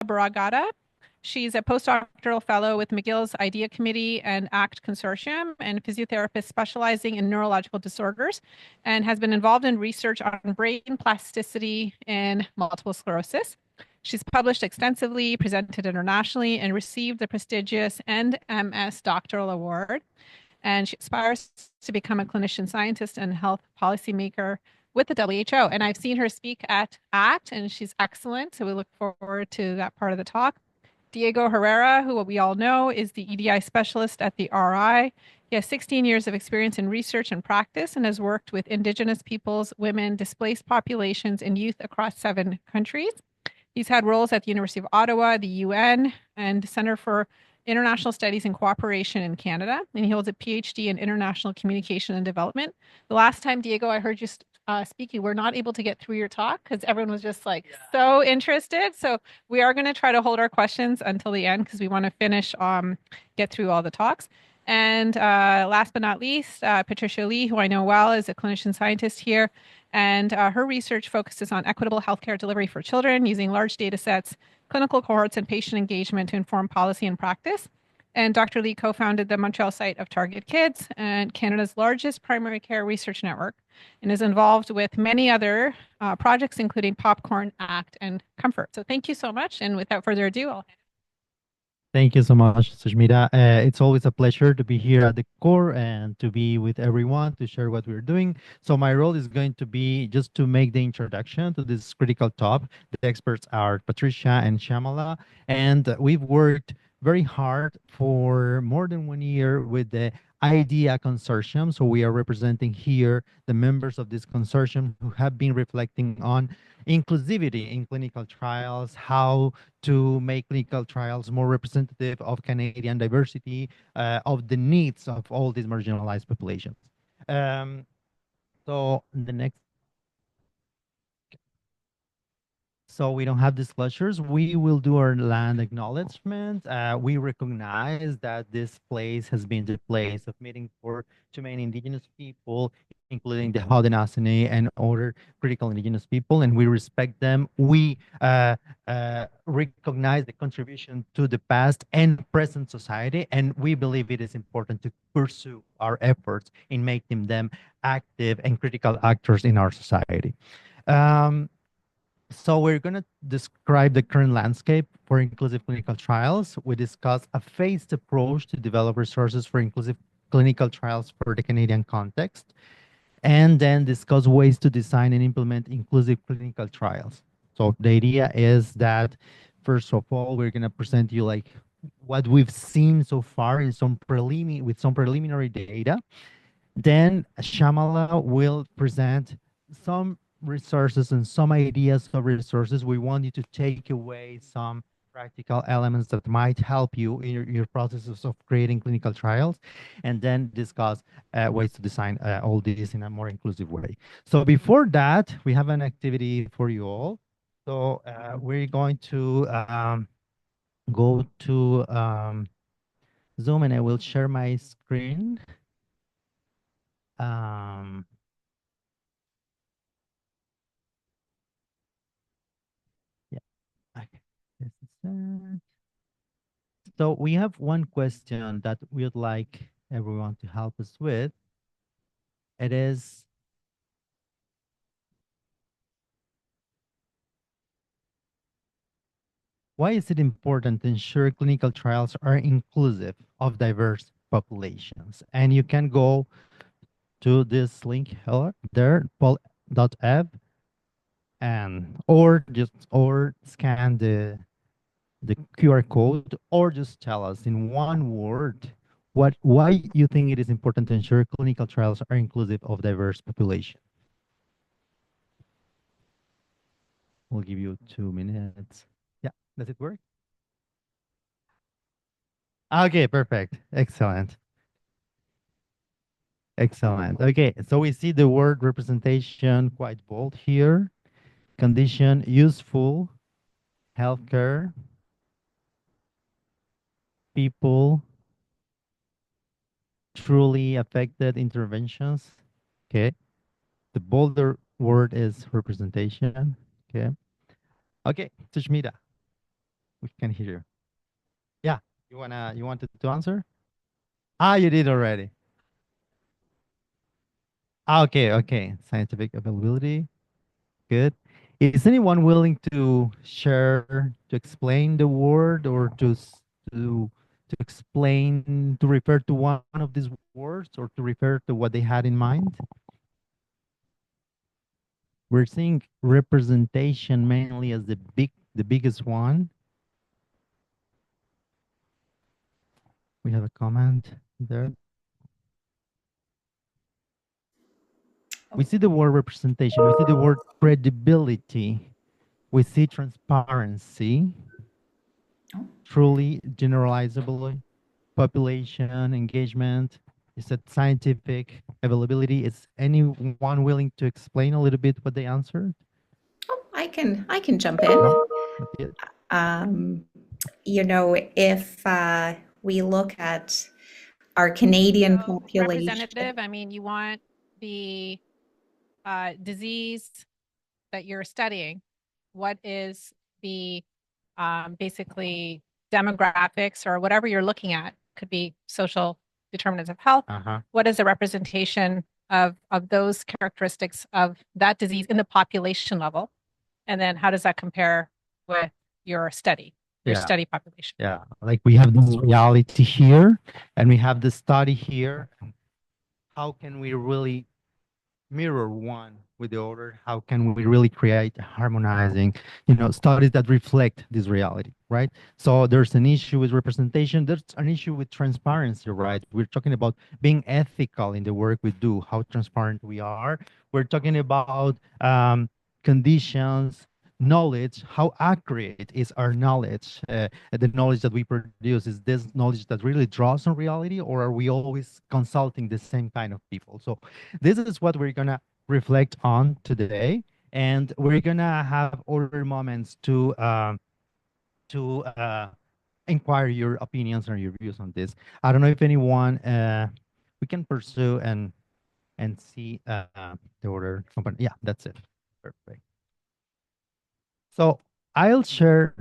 Buragaddam. She's a postdoctoral fellow with McGill's IDEA Committee and ACT Consortium and physiotherapist specializing in neurological disorders and has been involved in research on brain plasticity and multiple sclerosis. She's published extensively, presented internationally, and received the prestigious NMS Doctoral Award. And she aspires to become a clinician scientist and health policymaker with the WHO. And I've seen her speak at ACT, and she's excellent. So we look forward to that part of the talk. Diego Herrera, who we all know is the EDI specialist at the RI. He has 16 years of experience in research and practice and has worked with Indigenous peoples, women, displaced populations, and youth across 7 countries. He's had roles at the University of Ottawa, the UN, and Center for International Studies and Cooperation in Canada, and he holds a PhD in International Communication and Development. The last time, Diego, I heard you speaking, we're not able to get through your talk because everyone was just like so interested. So we are going to try to hold our questions until the end because we want to finish, get through all the talks. And last but not least, Patricia Li, who I know well, is a clinician scientist here. And her research focuses on equitable healthcare delivery for children using large data sets, clinical cohorts, and patient engagement to inform policy and practice. And Dr. Li co-founded the Montreal site of Target Kids and Canada's largest primary care research network and is involved with many other projects, including Popcorn, ACT, and Comfort. So thank you so much. And without further ado, I'll Thank you so much, Sushmita. It's always a pleasure to be here at the core and to be with everyone to share what we're doing. So my role is going to be just to make the introduction to this critical topic. The experts are Patricia and Syamala, and we've worked very hard for more than 1 year with the IDEA consortium. So we are representing here the members of this consortium who have been reflecting on inclusivity in clinical trials, how to make clinical trials more representative of Canadian diversity, of the needs of all these marginalized populations. So the next. So we don't have disclosures. We will do our land acknowledgement. We recognize that this place has been the place of meeting for too many Indigenous people, including the Haudenosaunee and other critical Indigenous people, and we respect them. We recognize the contribution to the past and present society, and we believe it is important to pursue our efforts in making them active and critical actors in our society. So we're going to describe the current landscape for inclusive clinical trials. We discuss a phased approach to develop resources for inclusive clinical trials for the Canadian context, and then discuss ways to design and implement inclusive clinical trials. So the idea is that, first of all, we're going to present you like what we've seen so far in some preliminary data. Then Syamala will present some resources and some ideas of resources. We want you to take away some practical elements that might help you in your processes of creating clinical trials, and then discuss ways to design all this in a more inclusive way. So before that, we have an activity for you all. So we're going to go to Zoom, and I will share my screen. Okay. This is it. So we have one question that we would like everyone to help us with. It is, why is it important to ensure clinical trials are inclusive of diverse populations? And you can go to this link there, paul.ev, and or scan the QR code, or just tell us in one word why you think it is important to ensure clinical trials are inclusive of diverse population. We'll give you 2 minutes. Yeah, does it work? Okay, perfect. Excellent. Excellent. Okay, so we see the word representation quite bold here. Condition, useful, healthcare, people, truly affected interventions. Okay. The bolder word is representation. Okay. Okay, Sushmita. We can hear you. Yeah, you wanted to answer? Ah, you did already. Ah, okay, okay. Scientific availability. Good. Is anyone willing to share, to explain the word, or to explain, to refer to one of these words, or to refer to what they had in mind? We're seeing representation mainly as the biggest one. We have a comment there. We see the word representation. We see the word credibility. We see transparency, truly generalizable population engagement. You said scientific availability. Is anyone willing to explain a little bit what they answered? Oh, I can jump in. No, not yet. If we look at our Canadian So population, representative, I mean, you want the disease that you're studying. What is the basically demographics or whatever you're looking at? Could be social determinants of health. What is the representation of those characteristics of that disease in the population level? And then how does that compare with your study, your Yeah. study population? Yeah, like we have this reality here and we have the study here. How can we really mirror one with the other? How can we really create harmonizing, studies that reflect this reality, right? So there's an issue with representation. There's an issue with transparency, right? We're talking about being ethical in the work we do, how transparent we are. We're talking about conditions, knowledge, how accurate is our knowledge, the knowledge that we produce. Is this knowledge that really draws on reality, or are we always consulting the same kind of people? So this is what we're gonna reflect on today, and we're gonna have other moments to inquire your opinions or your views on this. I don't know if anyone we can pursue and see the order company. Yeah, that's it. Perfect. So I'll share.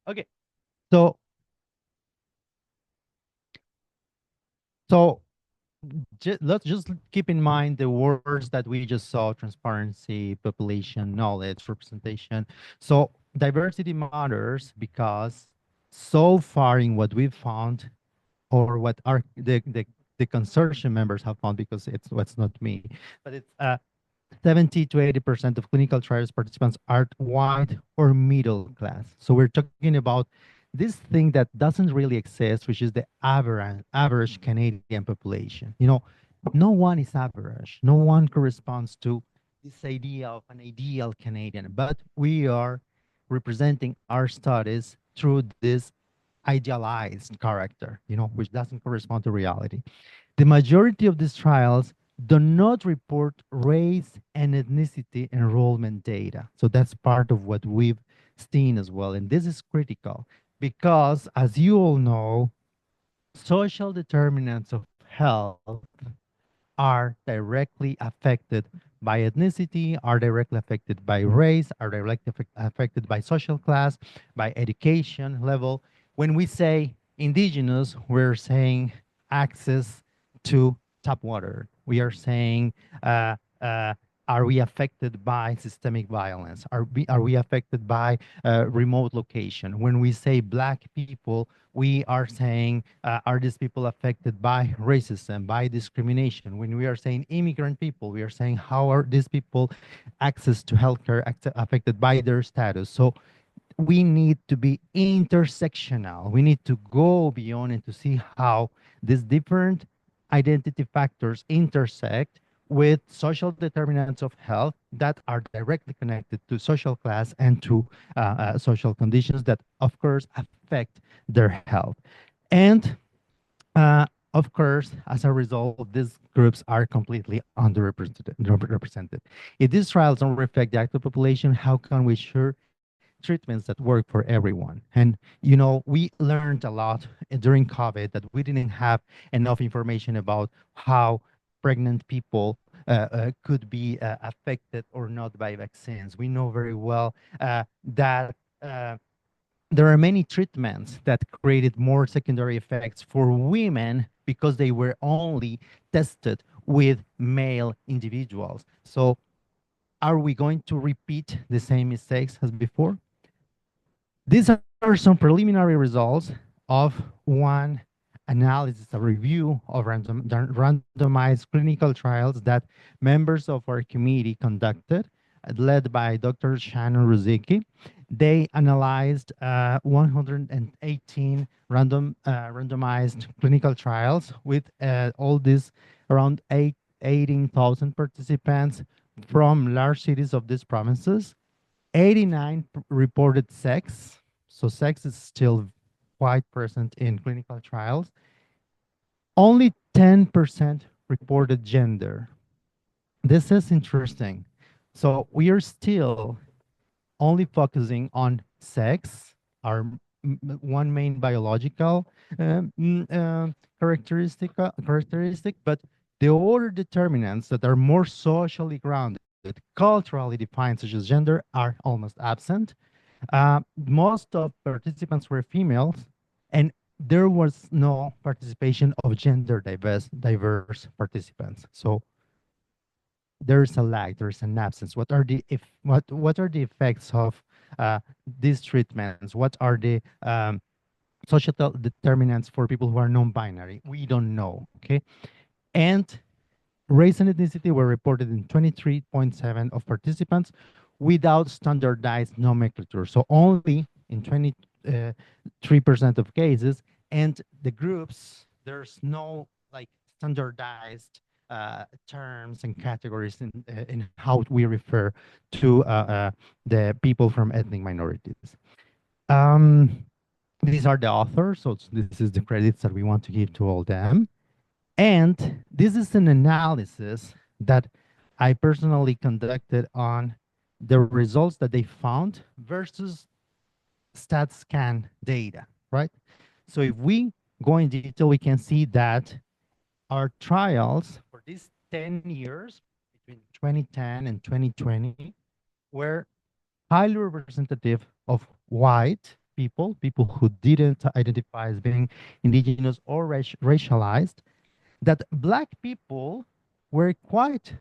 Okay, so so let's just keep in mind the words that we just saw: transparency, population, knowledge, representation. So diversity matters because so far in what we've found, or what our the consortium members have found, because it's what's not me, but it's 70 to 80% of clinical trials participants are white or middle class. So we're talking about this thing that doesn't really exist, which is the average Canadian population. No one is average. No one corresponds to this idea of an ideal Canadian, but we are representing our studies through this idealized character, which doesn't correspond to reality. The majority of these trials do not report race and ethnicity enrollment data. So that's part of what we've seen as well. And this is critical because, as you all know, social determinants of health are directly affected by ethnicity, are directly affected by race, are directly affected by social class, by education level. When we say indigenous, we're saying access to tap water. We are saying, are we affected by systemic violence? Are we affected by remote location? When we say Black people, we are saying, are these people affected by racism, by discrimination? When we are saying immigrant people, we are saying, how are these people access to healthcare affected by their status? So we need to be intersectional. We need to go beyond and to see how these different identity factors intersect with social determinants of health that are directly connected to social class and to social conditions that, of course, affect their health. And of course, as a result, these groups are completely underrepresented. If these trials don't reflect the active population, how can we ensure treatments that work for everyone. And, you know, we learned a lot during COVID that we didn't have enough information about how pregnant people could be affected or not by vaccines. We know very well that there are many treatments that created more secondary effects for women because they were only tested with male individuals. So are we going to repeat the same mistakes as before? These are some preliminary results of one analysis, a review of randomized clinical trials that members of our committee conducted, led by Dr. Shannon Ruzicki. They analyzed 118 randomized clinical trials with all these around 18,000 participants from large cities of these provinces. 89 reported sex, so sex is still quite present in clinical trials. Only 10% reported gender. This is interesting. So we are still only focusing on sex, our one main biological characteristic, but the other determinants that are more socially grounded, culturally defined, such as gender, are almost absent. Most of participants were females, and there was no participation of gender diverse participants. So there's a lag, there's an absence. What are the effects of these treatments? What are the social determinants for people who are non-binary? We don't know. Okay, and race and ethnicity were reported in 23.7% of participants without standardized nomenclature. So only in 23% of cases, and the groups, there's no like standardized terms and categories in how we refer to the people from ethnic minorities. These are the authors, so this is the credits that we want to give to all them. And this is an analysis that I personally conducted on the results that they found versus StatScan data, right? So if we go in detail, we can see that our trials for these 10 years, between 2010 and 2020, were highly representative of white people, people who didn't identify as being indigenous or racialized, that Black people were quite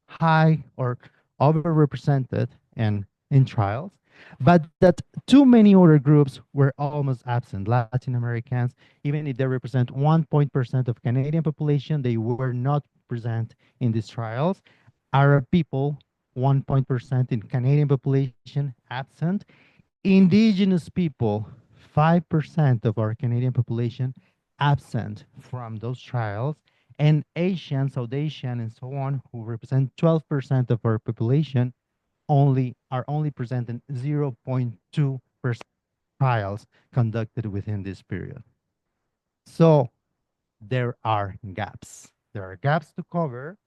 high or overrepresented in trials, but that too many other groups were almost absent. Latin Americans, even if they represent 1% of Canadian population, they were not present in these trials. Arab people, 1% in Canadian population, absent. Indigenous people, 5% of our Canadian population, absent from those trials. And Asian, South Asian, and so on, who represent 12% of our population, are only present in 0.2% trials conducted within this period. So there are gaps. There are gaps to cover.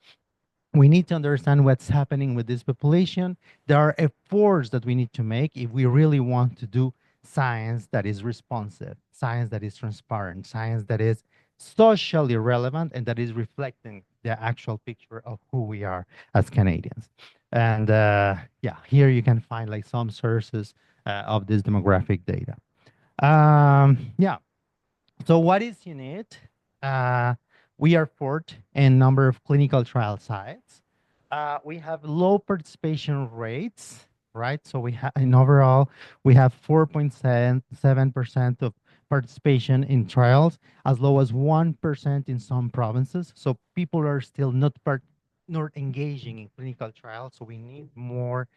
We need to understand what's happening with this population. There are efforts that we need to make if we really want to do science that is responsive, science that is transparent, science that is socially relevant, and that is reflecting the actual picture of who we are as Canadians. And yeah, here you can find like some sources of this demographic data. Yeah, so what is unique? We are fourth in number of clinical trial sites. We have low participation rates, right? So we have, in overall, we have 4.7% of participation in trials, as low as 1% in some provinces. So people are still not engaging in clinical trials. So we need more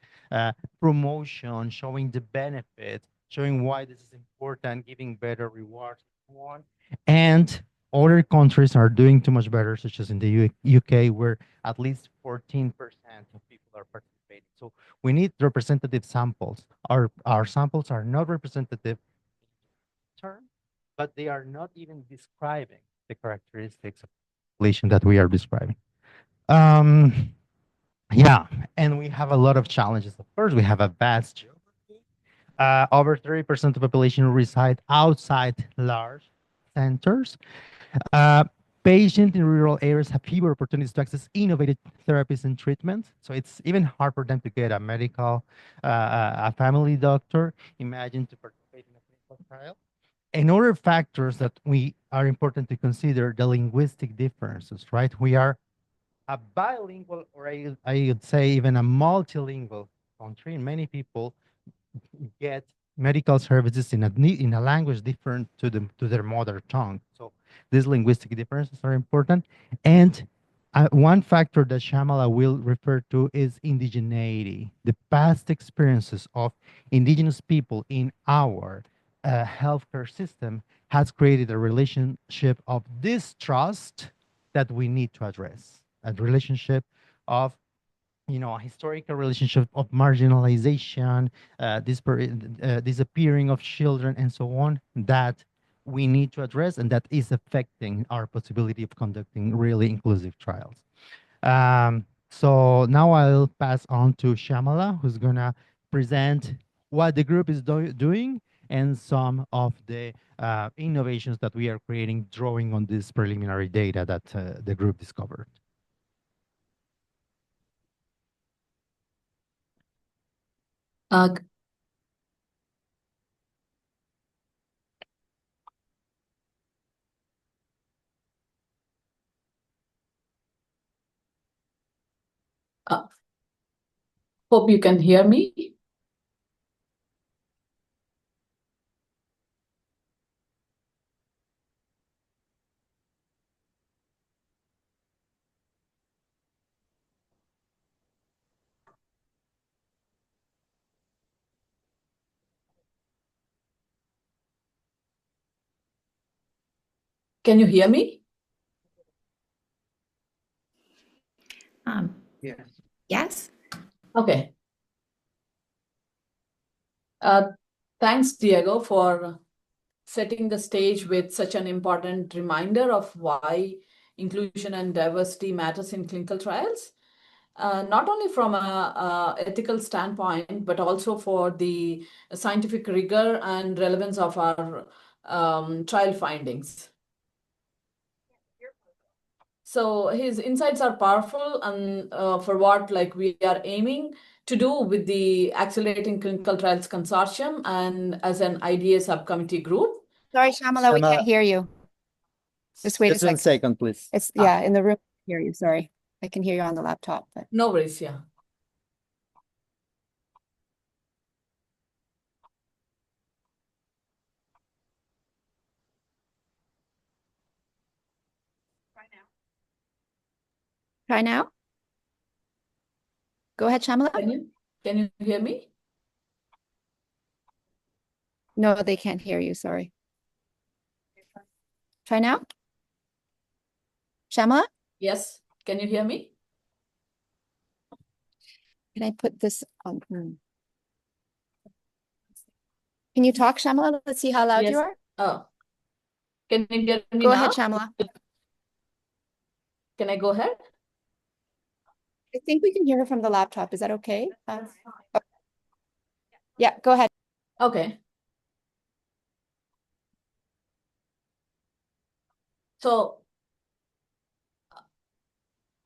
promotion, showing the benefit, showing why this is important, giving better rewards, and so on. And other countries are doing too much better, such as in the UK, where at least 14% of people are participating. So we need representative samples. Our samples are not representative term, but they are not even describing the characteristics of the population that we are describing. Yeah, and we have a lot of challenges. Of course, we have a vast geography. Over 30% of the population reside outside large centers. Uh, Patients in rural areas have fewer opportunities to access innovative therapies and treatments. So it's even hard for them to get a medical, a family doctor. Imagine to participate in a clinical trial. And other factors that we are important to consider, the linguistic differences, right? We are a bilingual, or I would say even a multilingual country. And many people get medical services in a language different to their mother tongue. So these linguistic differences are important. And one factor that Syamala will refer to is indigeneity. The past experiences of indigenous people in our healthcare system has created a relationship of distrust that we need to address. A relationship of a historical relationship of marginalization, disappearing of children, and so on, that we need to address, and that is affecting our possibility of conducting really inclusive trials. So now I'll pass on to Syamala, who's gonna present what the group is doing and some of the innovations that we are creating, drawing on this preliminary data that the group discovered. Hope you can hear me. Can you hear me? Yes. Yes. Okay. Thanks, Diego, for setting the stage with such an important reminder of why inclusion and diversity matters in clinical trials, not only from a ethical standpoint, but also for the scientific rigor and relevance of our trial findings. So his insights are powerful, and for what we are aiming to do with the Accelerating Clinical Trials Consortium and as an IDA subcommittee group. Sorry, Syamala, we can't hear you. Just wait Just a one second, please. It's in the room. I hear you. Sorry, I can hear you on the laptop, but No worries, yeah. try now. Go ahead, Syamala. Can you hear me? No, they can't hear you. Sorry. Try now. Syamala, Yes. Can you hear me? can I put this on? Can you talk, Syamala? Let's see how loud you Yes. are. Oh. Can you hear me Go now? ahead, Syamala. Can I go ahead? I think we can hear her from the laptop. Is that okay? Yeah, go ahead. Okay. So,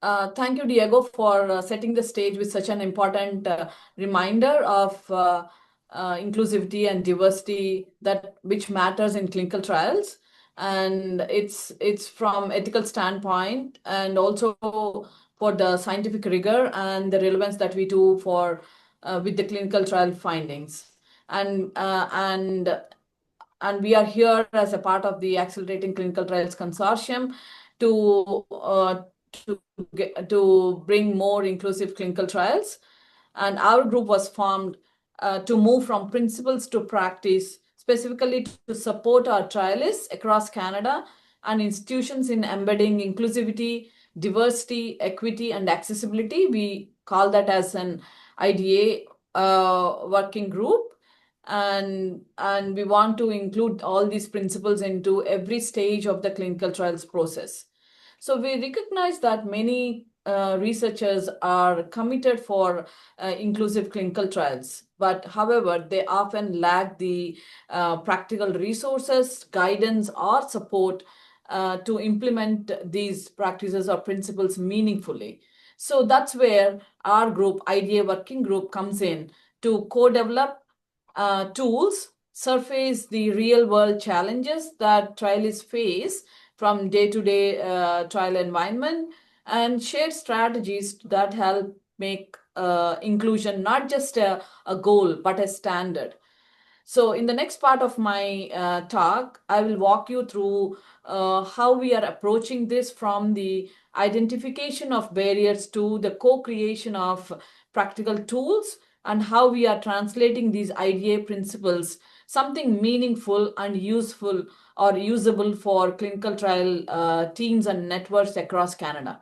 thank you, Diego, for setting the stage with such an important reminder of inclusivity and diversity which matters in clinical trials. And it's from ethical standpoint, and also for the scientific rigor and the relevance that we do for with the clinical trial findings. And we are here as a part of the Accelerating Clinical Trials Consortium to bring more inclusive clinical trials. And our group was formed to move from principles to practice, specifically to support our trialists across Canada and institutions in embedding inclusivity, diversity, equity, and accessibility. We call that as an IDA working group. And we want to include all these principles into every stage of the clinical trials process. So we recognize that many researchers are committed for inclusive clinical trials, but however, they often lack the practical resources, guidance, or support to implement these practices or principles meaningfully. So that's where our group, IDA Working Group, comes in to co-develop tools, surface the real-world challenges that trialists face from day-to-day trial environment, and share strategies that help make inclusion not just a goal, but a standard. So in the next part of my talk, I will walk you through how we are approaching this from the identification of barriers to the co-creation of practical tools, and how we are translating these IDA principles, something meaningful and useful or usable for clinical trial teams and networks across Canada.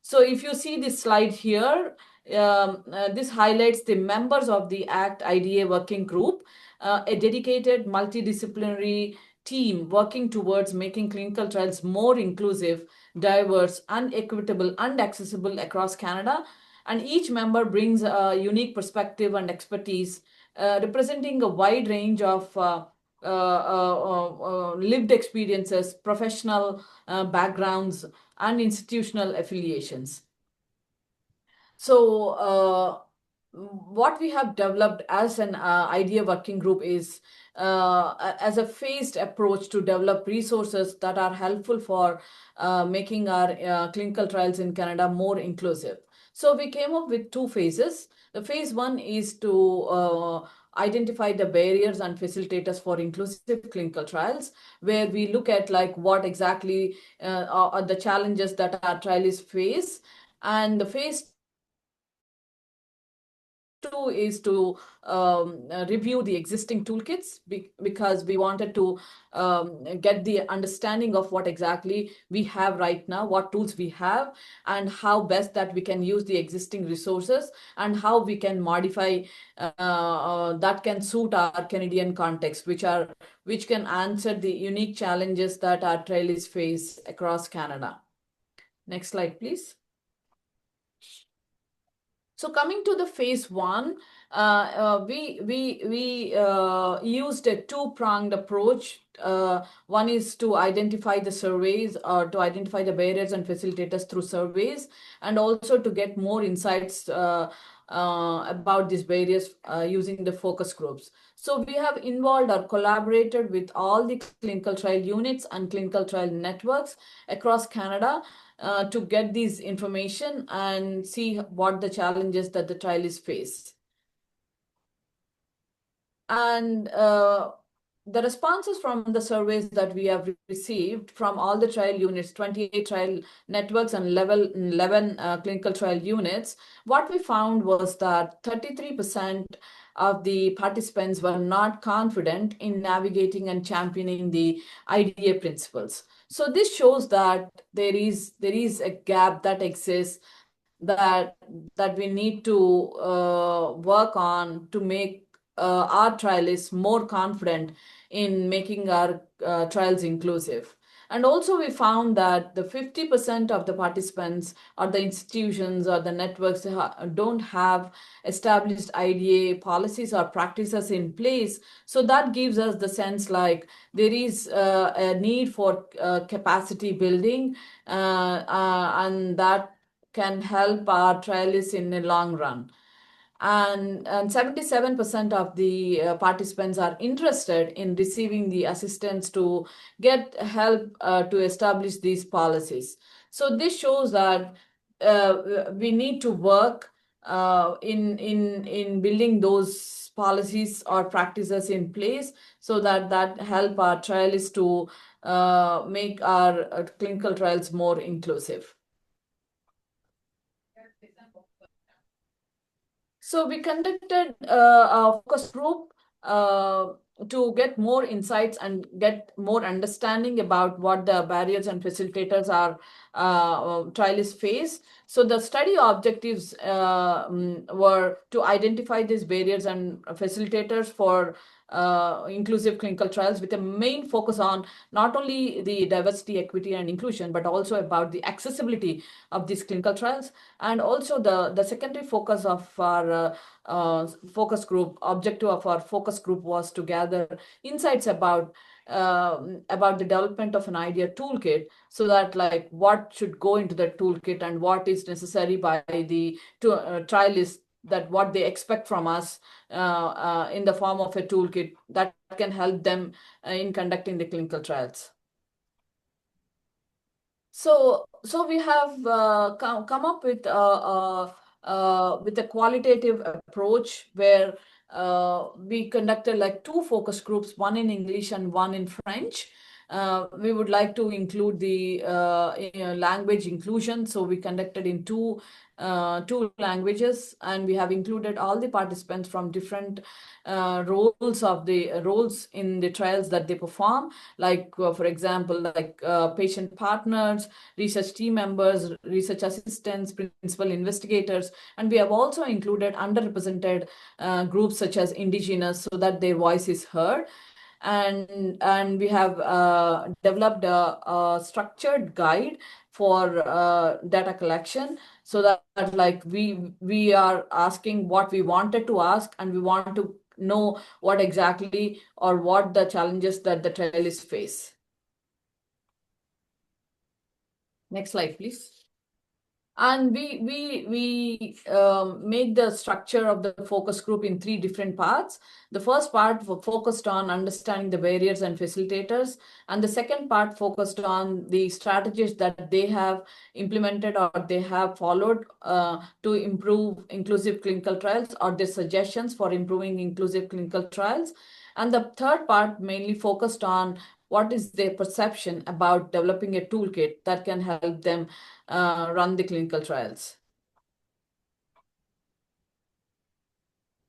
So if you see this slide here, this highlights the members of the ACT IDA working group, a dedicated multidisciplinary team working towards making clinical trials more inclusive, diverse, and equitable and accessible across Canada. And each member brings a unique perspective and expertise, representing a wide range of lived experiences, professional backgrounds, and institutional affiliations. So what we have developed as an IDEA working group is as a phased approach to develop resources that are helpful for making our clinical trials in Canada more inclusive. So we came up with two phases. The phase one is to identify the barriers and facilitators for inclusive clinical trials, where we look at like what exactly are the challenges that our trialists face. And the phase two is to review the existing toolkits, because we wanted to get the understanding of what exactly we have right now, what tools we have, and how best that we can use the existing resources, and how we can modify that can suit our Canadian context, which can answer the unique challenges that our trialists face across Canada. Next slide, please. So coming to the phase one, we used a two-pronged approach. One is to identify the surveys, or to identify the barriers and facilitators through surveys, and also to get more insights about these barriers using the focus groups. So we have involved or collaborated with all the clinical trial units and clinical trial networks across Canada to get this information and see what the challenges that the trialists face. And the responses from the surveys that we have received from all the trial units, 28 trial networks and 11 clinical trial units, what we found was that 33% of the participants were not confident in navigating and championing the IDA principles. So this shows that there is a gap that exists that we need to work on to make our trialists more confident in making our trials inclusive. And also we found that the 50% of the participants or the institutions or the networks don't have established IDA policies or practices in place. So that gives us the sense like there is a need for capacity building, and that can help our trialists in the long run. And 77% of the participants are interested in receiving the assistance to get help to establish these policies. So this shows that we need to work in building those policies or practices in place, so that help our trialists to make our clinical trials more inclusive. So we conducted a focus group to get more insights and get more understanding about what the barriers and facilitators are trialists face. So the study objectives were to identify these barriers and facilitators for inclusive clinical trials with a main focus on not only the diversity, equity, and inclusion, but also about the accessibility of these clinical trials. And also the secondary focus of our focus group, objective of our focus group was to gather insights about the development of an idea toolkit, so that like what should go into the toolkit and what is necessary by the trialists, that what they expect from us in the form of a toolkit that can help them in conducting the clinical trials. So we have come up with a qualitative approach where we conducted like 2 focus groups, one in English and one in French. We would like to include the language inclusion, so we conducted in two languages, and we have included all the participants from different roles in the trials that they perform, like for example, like patient partners, research team members, research assistants, principal investigators, and we have also included underrepresented groups such as indigenous, so that their voice is heard. And we have developed a structured guide for data collection, so that like we are asking what we wanted to ask, and we want to know what exactly or what the challenges that the trialists face. Next slide, please. And we made the structure of the focus group in 3 different parts. The first part focused on understanding the barriers and facilitators, and the second part focused on the strategies that they have implemented or they have followed to improve inclusive clinical trials, or their suggestions for improving inclusive clinical trials. And the third part mainly focused on what is their perception about developing a toolkit that can help them run the clinical trials.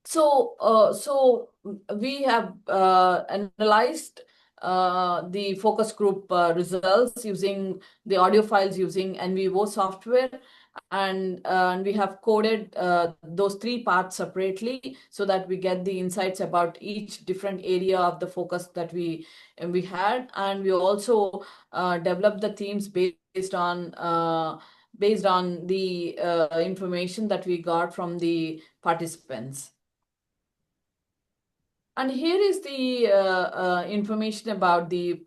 So we have analyzed the focus group results using the audio files using NVO software, and we have coded those 3 parts separately, so that we get the insights about each different area of the focus that we had. And we also developed the themes based on the information that we got from the participants. And here is the information about the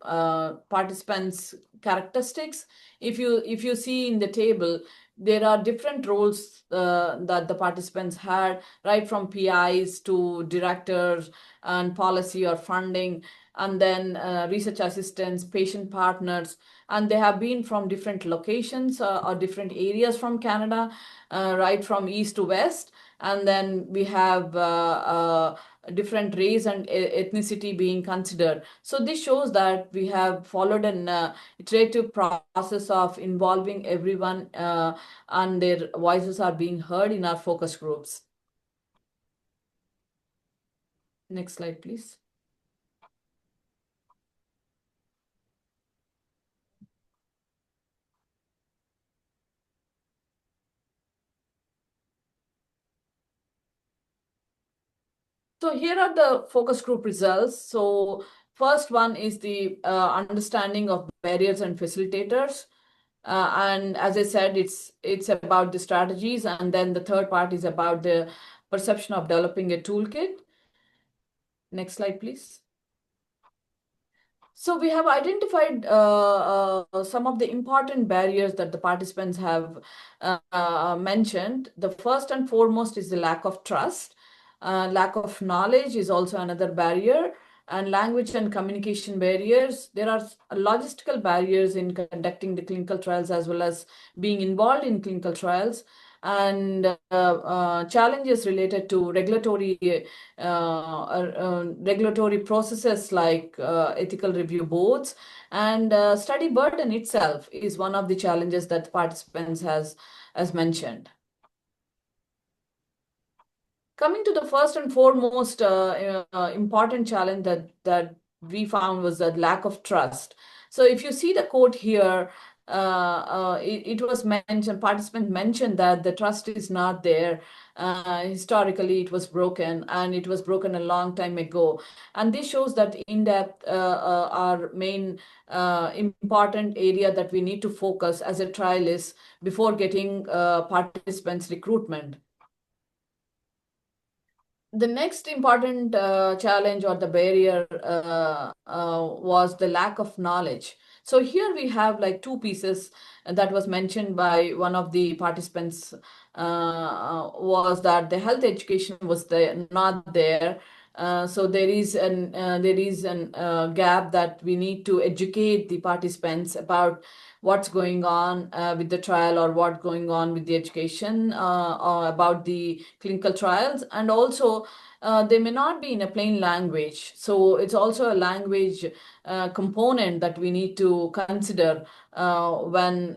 participants' characteristics. If you see in the table, there are different roles that the participants had, right from PIs to directors and policy or funding, and then research assistants, patient partners, and they have been from different locations or different areas from Canada, right from east to west. And then we have different race and ethnicity being considered. So this shows that we have followed an iterative process of involving everyone and their voices are being heard in our focus groups. Next slide, please. So here are the focus group results. So first one is the understanding of barriers and facilitators. And as I said, it's about the strategies. And then the third part is about the perception of developing a toolkit. Next slide, please. So we have identified some of the important barriers that the participants have mentioned. The first and foremost is the lack of trust. Lack of knowledge is also another barrier, and language and communication barriers. There are logistical barriers in conducting the clinical trials as well as being involved in clinical trials, and challenges related to regulatory processes like ethical review boards, and study burden itself is one of the challenges that participants has mentioned. Coming to the first and foremost important challenge that we found was the lack of trust. So if you see the quote here, it was mentioned, participants mentioned that the trust is not there. Historically, it was broken, and it was broken a long time ago. And this shows that in-depth our main important area that we need to focus as a trialist before getting participants recruitment. The next important challenge or the barrier was the lack of knowledge. So here we have like two pieces that was mentioned by one of the participants was that the health education was not there. So there is an gap that we need to educate the participants about what's going on with the trial, or what's going on with the education or about the clinical trials. And also they may not be in a plain language. So it's also a language component that we need to consider when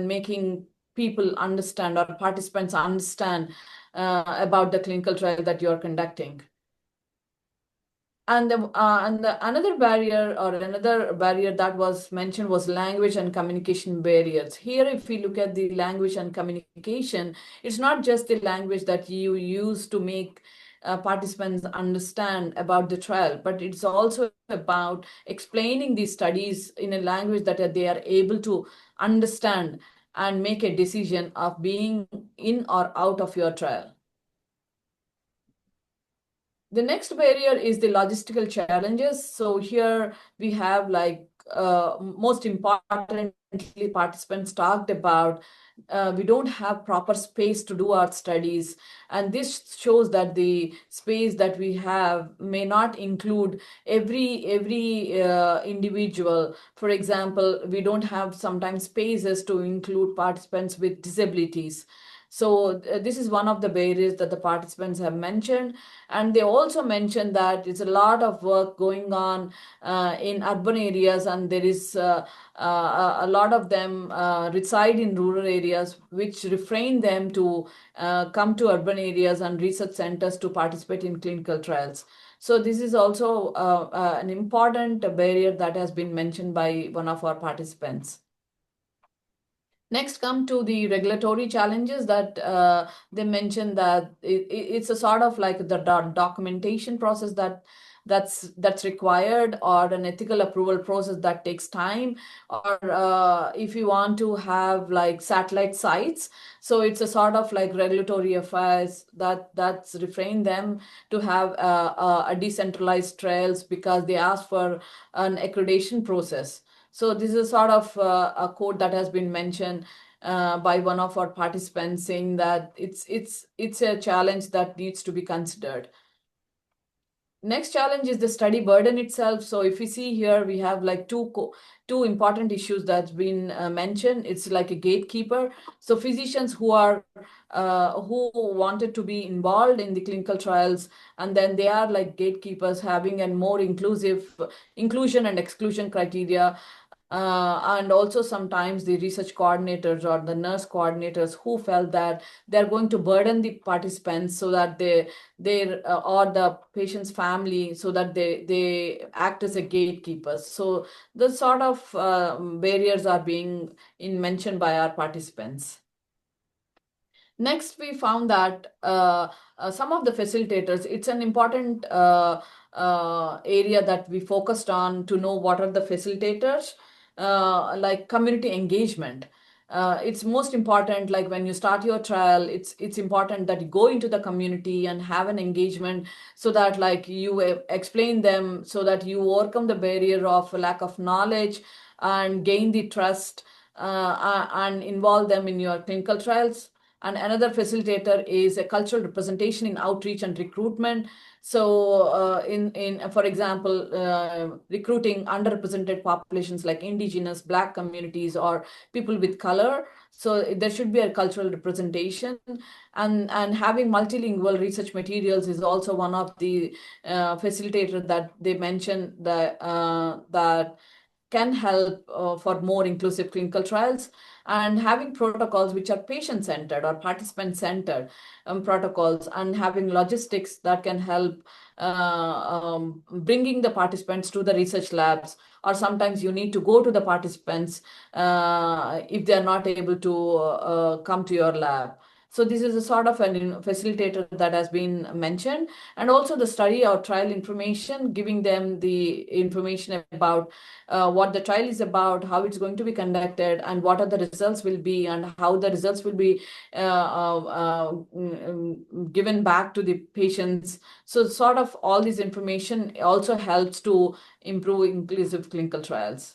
making people understand, or participants understand about the clinical trial that you're conducting. And another barrier that was mentioned was language and communication barriers. Here, if we look at the language and communication, it's not just the language that you use to make participants understand about the trial, but it's also about explaining these studies in a language that they are able to understand and make a decision of being in or out of your trial. The next barrier is the logistical challenges. So here we have like most importantly, participants talked about we don't have proper space to do our studies. And this shows that the space that we have may not include every individual. For example, we don't have sometimes spaces to include participants with disabilities. So this is one of the barriers that the participants have mentioned. And they also mentioned that it's a lot of work going on in urban areas, and there is a lot of them reside in rural areas, which refrain them to come to urban areas and research centers to participate in clinical trials. So this is also an important barrier that has been mentioned by one of our participants. Next, come to the regulatory challenges that they mentioned that it's a sort of like the documentation process that's required, or an ethical approval process that takes time, or if you want to have like satellite sites. So it's a sort of like regulatory affairs that's refrain them to have a decentralized trials, because they ask for an accreditation process. So this is sort of a quote that has been mentioned by one of our participants, saying that it's a challenge that needs to be considered. Next challenge is the study burden itself. So if we see here, we have like two important issues that's been mentioned. It's like a gatekeeper. So physicians who wanted to be involved in the clinical trials, and then they are like gatekeepers, having a more inclusion and exclusion criteria. And also sometimes the research coordinators or the nurse coordinators who felt that they're going to burden the participants, so that they or the patient's family, so that they act as a gatekeepers. So the sort of barriers are being mentioned by our participants. Next, we found that some of the facilitators, it's an important area that we focused on to know what are the facilitators. Like community engagement. It's most important, like when you start your trial, it's important that you go into the community and have an engagement, so that like you explain them, so that you overcome the barrier of lack of knowledge and gain the trust and involve them in your clinical trials. And another facilitator is a cultural representation in outreach and recruitment. So for example, recruiting underrepresented populations like indigenous, Black communities, or people with color. So there should be a cultural representation, and having multilingual research materials is also one of the facilitators that they mentioned that can help for more inclusive clinical trials. And having protocols which are patient-centered or participant-centered protocols, and having logistics that can help bringing the participants to the research labs, or sometimes you need to go to the participants if they are not able to come to your lab. So this is a sort of an facilitator that has been mentioned, and also the study or trial information, giving them the information about what the trial is about, how it's going to be conducted, and what are the results will be, and how the results will be given back to the patients. So sort of all this information also helps to improve inclusive clinical trials.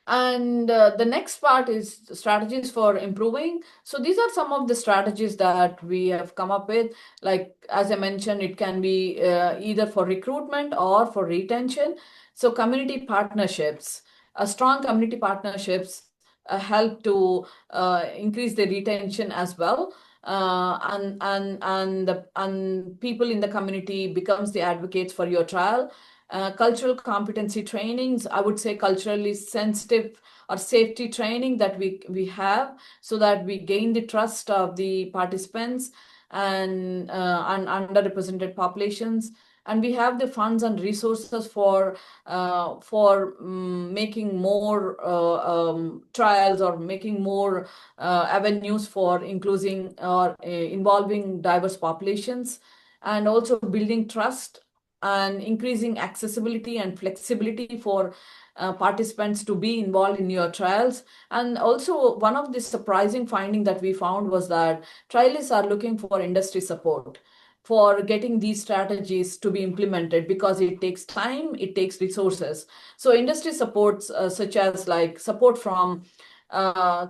And the next part is strategies for improving. So these are some of the strategies that we have come up with. Like, as I mentioned, it can be either for recruitment or for retention. So community partnerships, strong community partnerships help to increase the retention as well. And people in the community becomes the advocates for your trial. Cultural competency trainings, I would say culturally sensitive or safety training that we have, so that we gain the trust of the participants and underrepresented populations. And we have the funds and resources for making more trials, or making more avenues for including or involving diverse populations, and also building trust and increasing accessibility and flexibility for participants to be involved in your trials. And also, one of the surprising finding that we found was that trialists are looking for industry support for getting these strategies to be implemented, because it takes time, it takes resources. So industry supports such as like support from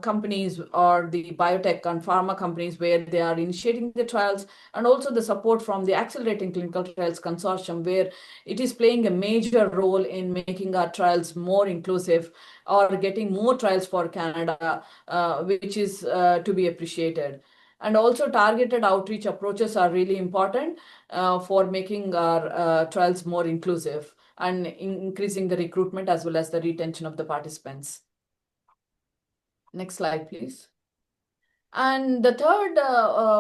companies or the biotech and pharma companies where they are initiating the trials, and also the support from the Accelerating Clinical Trials Consortium, where it is playing a major role in making our trials more inclusive or getting more trials for Canada, which is to be appreciated. And also targeted outreach approaches are really important for making our trials more inclusive and increasing the recruitment as well as the retention of the participants. Next slide, please. And the third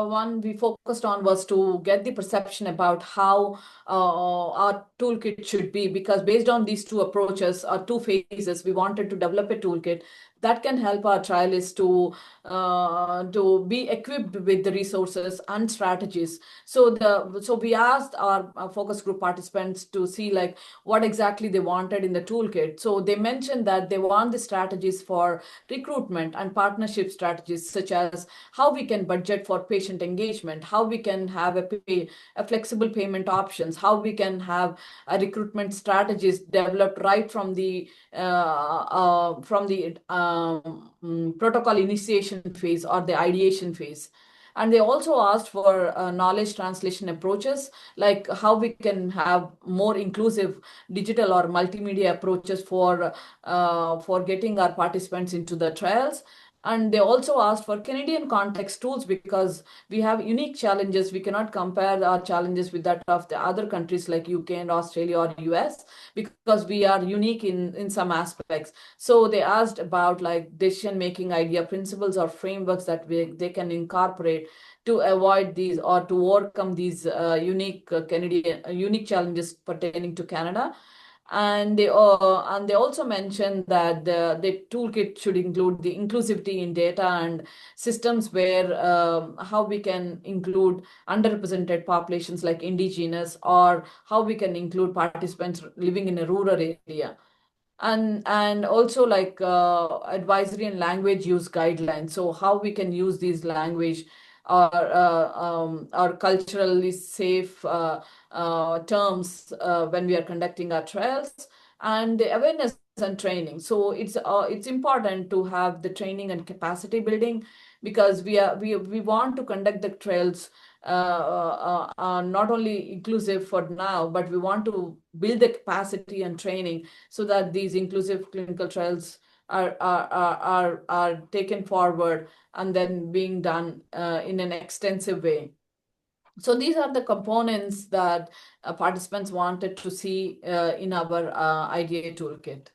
one we focused on was to get the perception about how our toolkit should be, because based on these two approaches or two phases, we wanted to develop a toolkit that can help our trialists to be equipped with the resources and strategies. So we asked our focus group participants to see like what exactly they wanted in the toolkit. So they mentioned that they want the strategies for recruitment and partnership strategies, such as how we can budget for patient engagement, how we can have a flexible payment options, how we can have a recruitment strategies developed right from the protocol initiation phase or the ideation phase. And they also asked for knowledge translation approaches, like how we can have more inclusive digital or multimedia approaches for getting our participants into the trials. And they also asked for Canadian context tools, because we have unique challenges. We cannot compare our challenges with that of the other countries like UK and Australia or US, because we are unique in some aspects. So they asked about like decision-making idea principles or frameworks that they can incorporate to avoid these or to overcome these unique challenges pertaining to Canada. And they also mentioned that the toolkit should include the inclusivity in data and systems, where how we can include underrepresented populations like indigenous, or how we can include participants living in a rural area. And also like advisory and language use guidelines. So how we can use these language or culturally safe terms when we are conducting our trials, and the awareness and training. So it's important to have the training and capacity building, because we want to conduct the trials not only inclusive for now, but we want to build the capacity and training so that these inclusive clinical trials are taken forward and then being done in an extensive way. So these are the components that participants wanted to see in our IDA toolkit.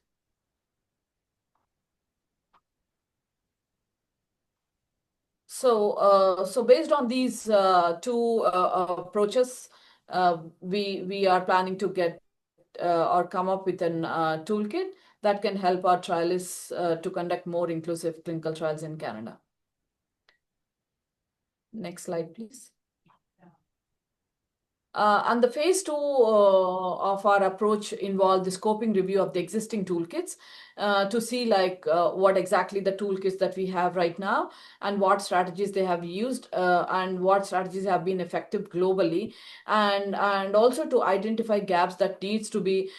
So based on these two approaches, we are planning to get or come up with an toolkit that can help our trialists to conduct more inclusive clinical trials in Canada. Next slide, please. And the phase 2 of our approach involved the scoping review of the existing toolkits to see what exactly the toolkits that we have right now and what strategies they have used and what strategies have been effective globally, and also to identify gaps that needs to be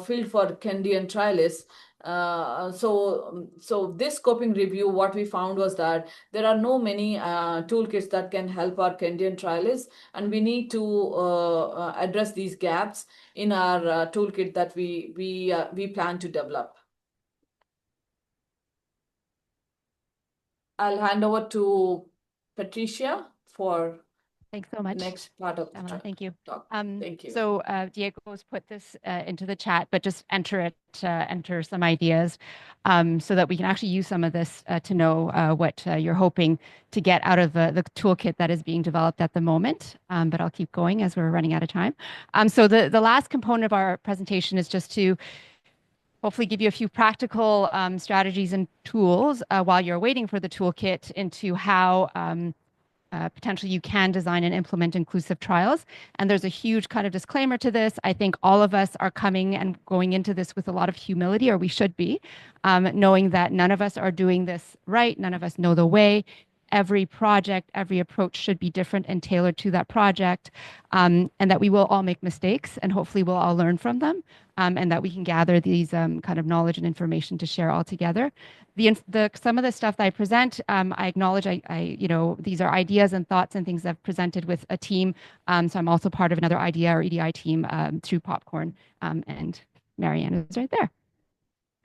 filled for Canadian trialists. So this scoping review, what we found was that there are no many toolkits that can help our Canadian trialists, and we need to address these gaps in our toolkit that we plan to develop. I'll hand over to Patricia for Thanks so much. the next part of the Syamala, thank you. talk. Thank you. So Diego's put this into the chat, but just enter some ideas so that we can actually use some of this to know what you're hoping to get out of the toolkit that is being developed at the moment. But I'll keep going as we're running out of time. So the last component of our presentation is just to hopefully give you a few practical strategies and tools while you're waiting for the toolkit into how potentially you can design and implement inclusive trials. And there's a huge kind of disclaimer to this. I think all of us are coming and going into this with a lot of humility, or we should be, knowing that none of us are doing this right. None of us know the way. Every project, every approach should be different and tailored to that project, and that we will all make mistakes, and hopefully we'll all learn from them, and that we can gather these kind of knowledge and information to share all together. Some of the stuff that I present, I acknowledge these are ideas and thoughts and things I've presented with a team. So I'm also part of another IDEA or EDI team through Popcorn, and Marianne is right there.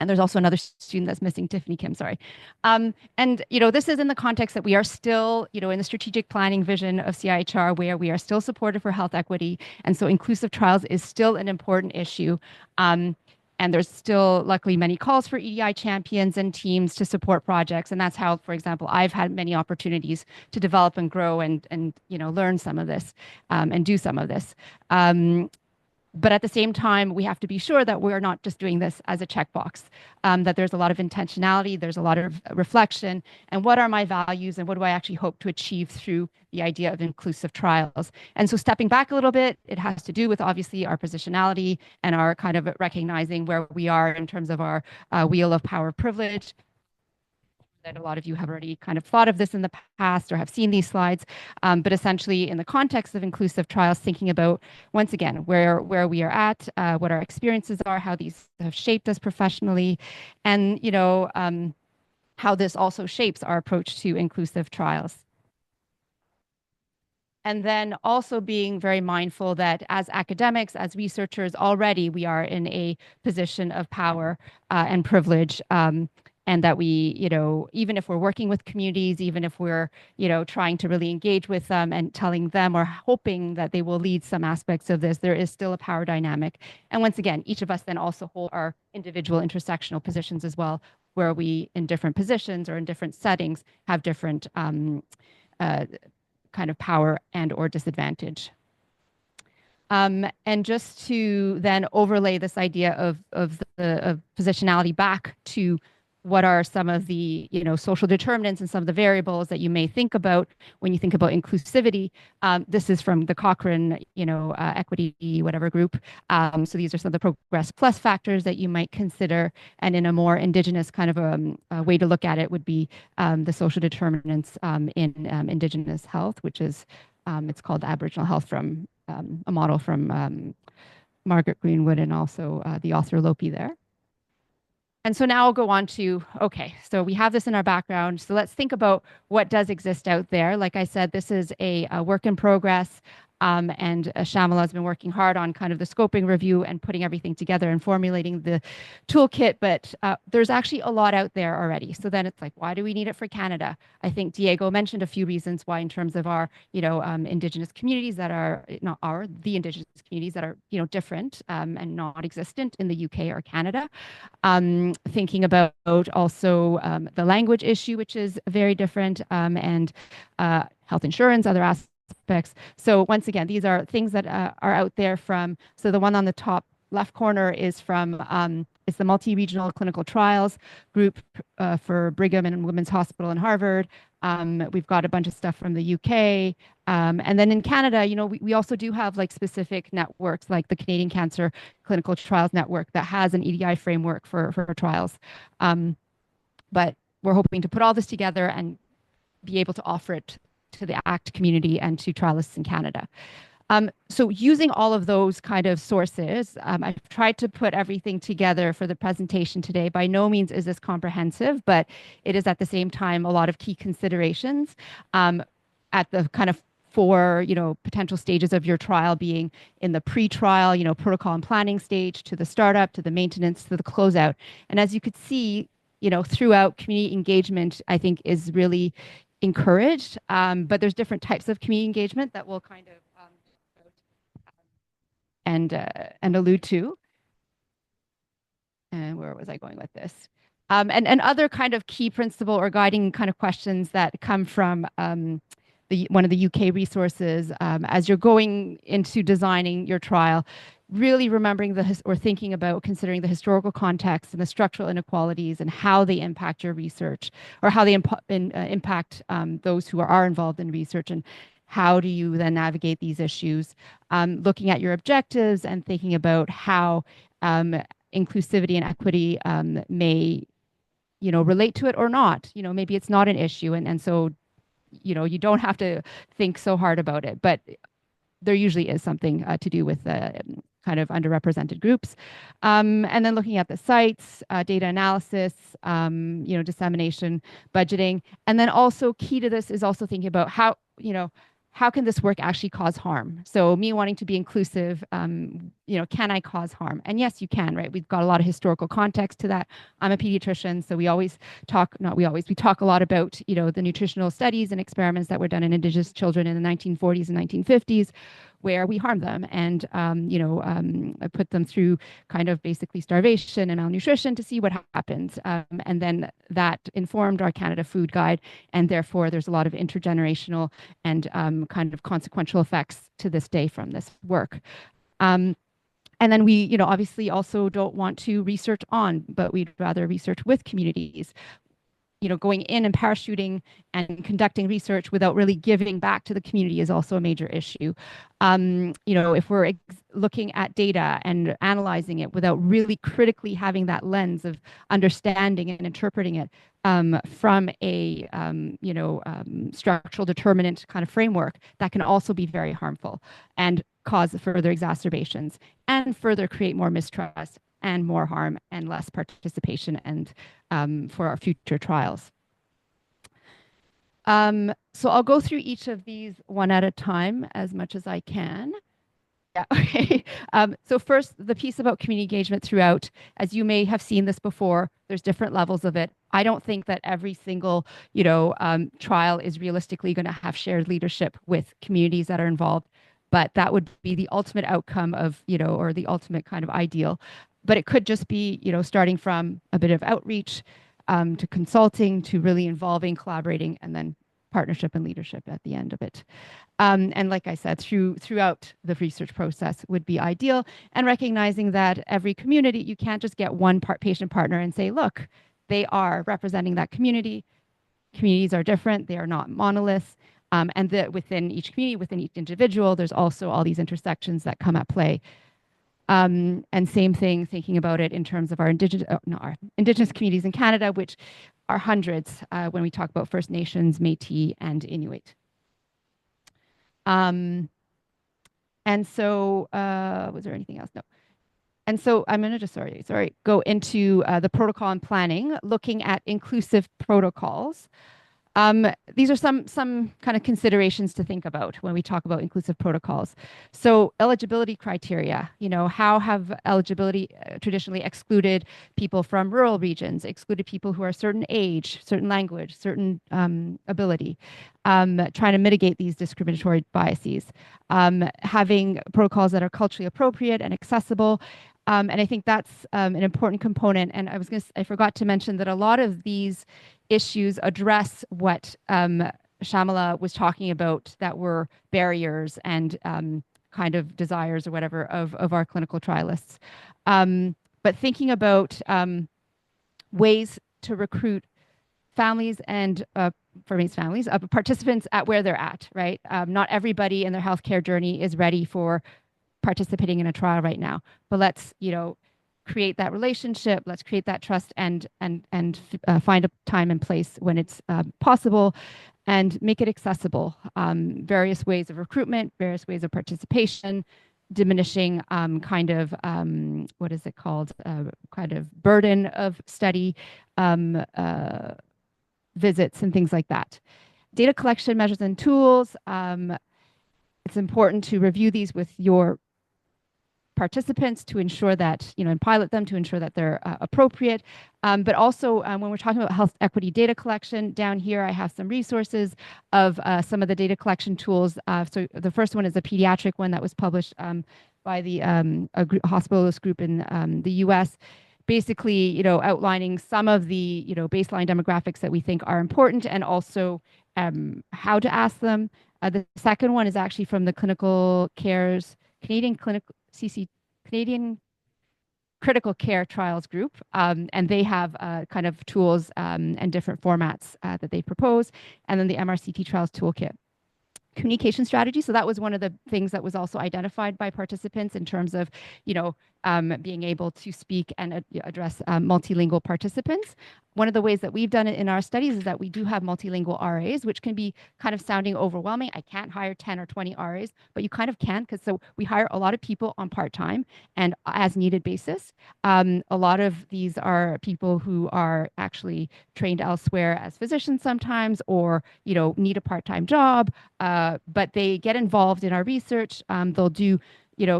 And there's also another student that's missing, Tiffany Kim, sorry. And, this is in the context that we are still, in the strategic planning vision of CIHR, where we are still supportive for health equity. And so inclusive trials is still an important issue. And there's still, luckily, many calls for EDI champions and teams to support projects. And that's how, for example, I've had many opportunities to develop and grow and learn some of this and do some of this. But at the same time, we have to be sure that we're not just doing this as a checkbox, that there's a lot of intentionality, there's a lot of reflection, and what are my values and what do I actually hope to achieve through the idea of inclusive trials. And so stepping back a little bit, it has to do with obviously our positionality and our kind of recognizing where we are in terms of our wheel of power privilege. That a lot of you have already kind of thought of this in the past or have seen these slides, but essentially in the context of inclusive trials, thinking about, once again, where we are at, what our experiences are, how these have shaped us professionally, and how this also shapes our approach to inclusive trials. And then also being very mindful that as academics, as researchers, already we are in a position of power and privilege, and that we, even if we're working with communities, even if we're, trying to really engage with them and telling them or hoping that they will lead some aspects of this, there is still a power dynamic. And once again, each of us then also hold our individual intersectional positions as well, where we, in different positions or in different settings, have different kind of power and or disadvantage. And just to then overlay this idea of positionality back to what are some of the social determinants and some of the variables that you may think about when you think about inclusivity. This is from the Cochrane equity whatever group. So these are some of the Progress Plus factors that you might consider, and in a more Indigenous kind of a way to look at it would be the social determinants in Indigenous health, which is it's called Aboriginal health, from a model from Margaret Greenwood and also the author Lopi there. And so now I'll go on to, okay, so we have this in our background. So let's think about what does exist out there. Like I said, this is a work in progress. And Syamala has been working hard on kind of the scoping review and putting everything together and formulating the toolkit. But there's actually a lot out there already. So then it's like, why do we need it for Canada? I think Diego mentioned a few reasons why, in terms of our, Indigenous communities that are the Indigenous communities that are, different and not existent in the UK or Canada. Thinking about also the language issue, which is very different, and health insurance, other aspects aspects. So once again, these are things that are out there from, so the one on the top left corner is from, it's the multi-regional clinical trials group for Brigham and Women's Hospital in Harvard. We've got a bunch of stuff from the UK. And then in Canada, you know, we also do have like specific networks like the Canadian Cancer Clinical Trials Network that has an EDI framework for trials. But we're hoping to put all this together and be able to offer it to the ACT community and to trialists in Canada. So using all of those kind of sources, I've tried to put everything together for the presentation today. By no means is this comprehensive, but it is at the same time a lot of key considerations at the kind of 4, you know, potential stages of your trial, being in the pre-trial, you know, protocol and planning stage, to the startup, to the maintenance, to the closeout. And as you could see, you know, throughout, community engagement, I think, is really encouraged. But there's different types of community engagement that we'll kind of and allude to. And where was I going with this? And other kind of key principle or guiding kind of questions that come from one of the UK resources as you're going into designing your trial, really remembering or thinking about considering the historical context and the structural inequalities and how they impact your research, or how they impact those who are involved in research, and how do you then navigate these issues, looking at your objectives and thinking about how inclusivity and equity may, you know, relate to it or not. You know, maybe it's not an issue, and so, you know, you don't have to think so hard about it, but there usually is something to do with kind of underrepresented groups. And then looking at the sites, data analysis, you know, dissemination, budgeting. And then also key to this is also thinking about how, you know, how can this work actually cause harm? So me wanting to be inclusive, you know, can I cause harm? And yes, you can, right? We've got a lot of historical context to that. I'm a pediatrician, so we talk a lot about, you know, the nutritional studies and experiments that were done in Indigenous children in the 1940s and 1950s, where we harmed them and, you know, put them through kind of basically starvation and malnutrition to see what happens. And then that informed our Canada Food Guide. And therefore, there's a lot of intergenerational and kind of consequential effects to this day from this work. And then we, you know, obviously also don't want to research on, but we'd rather research with communities. You know, going in and parachuting and conducting research without really giving back to the community is also a major issue. You know, if we're looking at data and analyzing it without really critically having that lens of understanding and interpreting it from a, you know, structural determinant kind of framework, that can also be very harmful and cause further exacerbations and further create more mistrust and more harm and less participation and for our future trials. So I'll go through each of these one at a time as much as I can. Yeah, okay. So first, the piece about community engagement throughout, as you may have seen this before, there's different levels of it. I don't think that every single, you know, trial is realistically going to have shared leadership with communities that are involved, but that would be the ultimate outcome of, you know, or the ultimate kind of ideal. But it could just be, you know, starting from a bit of outreach to consulting to really involving, collaborating, and then partnership and leadership at the end of it. And like I said, throughout the research process would be ideal, and recognizing that every community, you can't just get one patient partner and say, look, they are representing that community. Communities are different. They are not monoliths. And that within each community, within each individual, there's also all these intersections that come at play. And same thing, thinking about it in terms of our Indigenous communities in Canada, which are hundreds when we talk about First Nations, Métis, and Inuit. And so, was there anything else? No. And so I'm going to just, go into the protocol and planning, looking at inclusive protocols. These are some kind of considerations to think about when we talk about inclusive protocols. So eligibility criteria, you know, how have eligibility traditionally excluded people from rural regions, excluded people who are a certain age, certain language, certain ability, trying to mitigate these discriminatory biases, having protocols that are culturally appropriate and accessible. And I think that's an important component. And I forgot to mention that a lot of these issues address what Syamala was talking about that were barriers and kind of desires or whatever of our clinical trialists. But thinking about ways to recruit families and families, participants at where they're at, right? Not everybody in their healthcare journey is ready for participating in a trial right now, but let's, create that relationship, let's create that trust and find a time and place when it's possible and make it accessible. Various ways of recruitment, various ways of participation, diminishing what is it called? Kind of burden of study, visits and things like that. Data collection measures and tools. It's important to review these with your participants to ensure that, and pilot them to ensure that they're appropriate. But also when we're talking about health equity data collection, down here I have some resources of some of the data collection tools. So the first one is a pediatric one that was published by the hospitalist group in the US, basically, outlining some of the, baseline demographics that we think are important and also how to ask them. The second one is actually from the Canadian Critical Care Trials Group, and they have kind of tools and different formats that they propose, and then the MRCT Trials Toolkit. Communication strategy. So that was one of the things that was also identified by participants in terms of, being able to speak and address multilingual participants. One of the ways that we've done it in our studies is that we do have multilingual RAs, which can be kind of sounding overwhelming. I can't hire 10 or 20 RAs, but you kind of can, because so we hire a lot of people on part-time and as needed basis. A lot of these are people who are actually trained elsewhere as physicians sometimes, or, need a part-time job, but they get involved in our research. They'll do,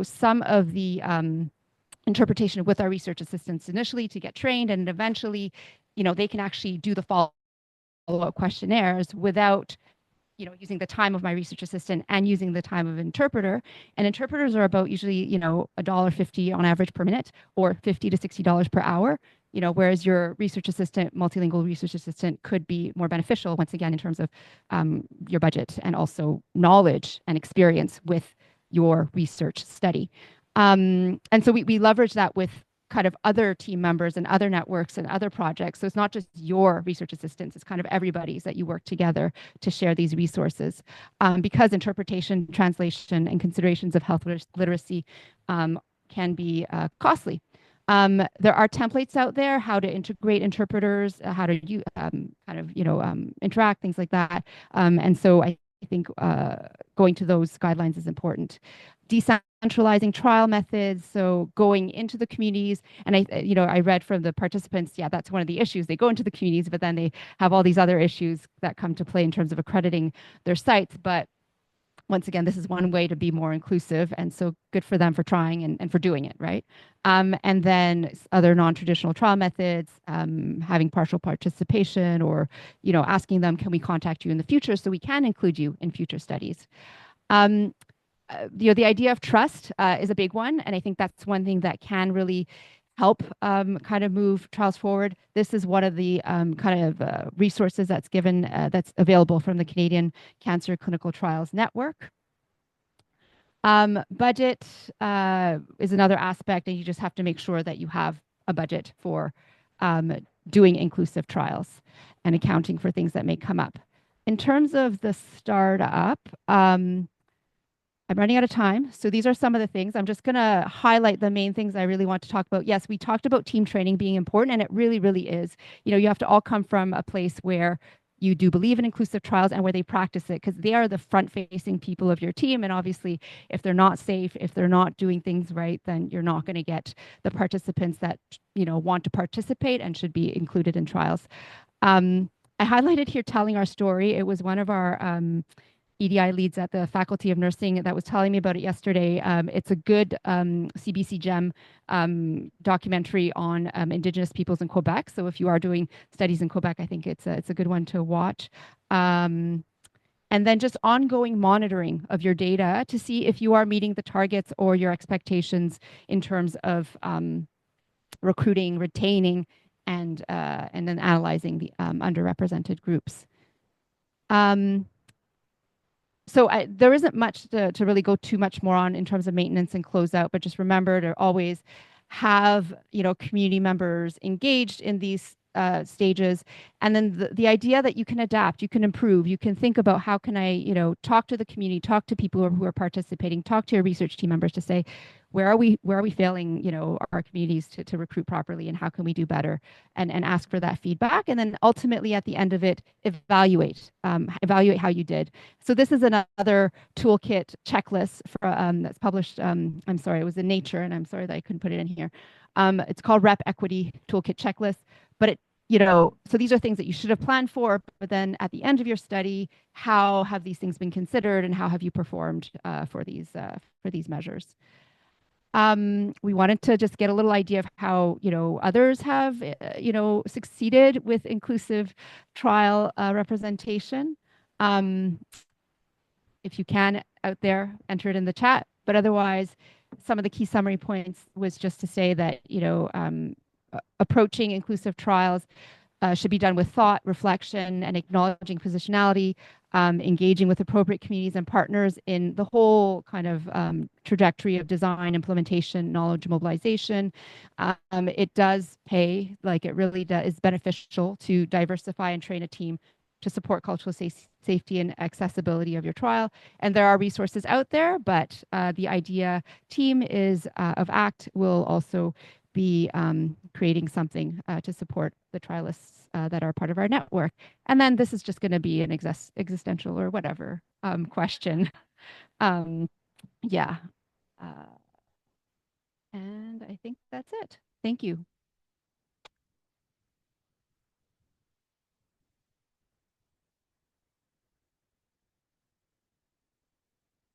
some of the interpretation with our research assistants initially to get trained, and eventually, they can actually do the follow-up questionnaires without, using the time of my research assistant and using the time of interpreter. And interpreters are about usually, $1.50 on average per minute, or $50 to $60 per hour. Whereas your research assistant, multilingual research assistant, could be more beneficial, once again, in terms of your budget and also knowledge and experience with your research study. And so we leverage that with kind of other team members and other networks and other projects. So it's not just your research assistants, it's kind of everybody's that you work together to share these resources. Because interpretation, translation, and considerations of health literacy can be costly. There are templates out there, how to integrate interpreters, how to interact, things like that. And so I think going to those guidelines is important. Decentralizing trial methods, so going into the communities. And I read from the participants, that's one of the issues. They go into the communities, but then they have all these other issues that come to play in terms of accrediting their sites. But once again, this is one way to be more inclusive, and so good for them for trying and for doing it, right? And then other non-traditional trial methods, having partial participation, or asking them, can we contact you in the future so we can include you in future studies? The idea of trust is a big one, and I think that's one thing that can really help kind of move trials forward. This is one of the resources that's given, that's available from the Canadian Cancer Clinical Trials Network. Budget is another aspect, and you just have to make sure that you have a budget for doing inclusive trials and accounting for things that may come up. In terms of the startup, I'm running out of time. So these are some of the things. I'm just going to highlight the main things I really want to talk about. Yes, we talked about team training being important, and it really, really is. You have to all come from a place where you do believe in inclusive trials and where they practice it, because they are the front-facing people of your team. And obviously, if they're not safe, if they're not doing things right, then you're not going to get the participants that want to participate and should be included in trials. I highlighted here telling our story. It was one of our EDI leads at the Faculty of Nursing that was telling me about it yesterday. It's a good CBC GEM documentary on Indigenous peoples in Quebec. So if you are doing studies in Quebec, I think it's a good one to watch. And then just ongoing monitoring of your data to see if you are meeting the targets or your expectations in terms of recruiting, retaining, and then analyzing the underrepresented groups. So there isn't much to really go too much more on in terms of maintenance and closeout, but just remember to always have, community members engaged in these stages. And then the idea that you can adapt, you can improve, you can think about how can I, talk to the community, talk to people who are participating, talk to your research team members to say, where are we failing, our communities to recruit properly, and how can we do better, and ask for that feedback. And then ultimately at the end of it, evaluate how you did. So this is another toolkit checklist for that's published. I'm sorry, it was in Nature, and I'm sorry that I couldn't put it in here. It's called Rep Equity Toolkit Checklist. But it, so these are things that you should have planned for. But then at the end of your study, how have these things been considered, and how have you performed for these measures? We wanted to just get a little idea of how others have succeeded with inclusive trial representation. If you can out there, enter it in the chat. But otherwise, some of the key summary points was just to say that approaching inclusive trials should be done with thought, reflection, and acknowledging positionality, engaging with appropriate communities and partners in the whole kind of trajectory of design, implementation, knowledge mobilization. It does pay, like it really is beneficial to diversify and train a team to support cultural safety and accessibility of your trial. And there are resources out there, but the IDEA team of ACT will also be creating something to support the trialists that are part of our network. And then this is just going to be an existential or whatever question. Yeah. And I think that's it. Thank you.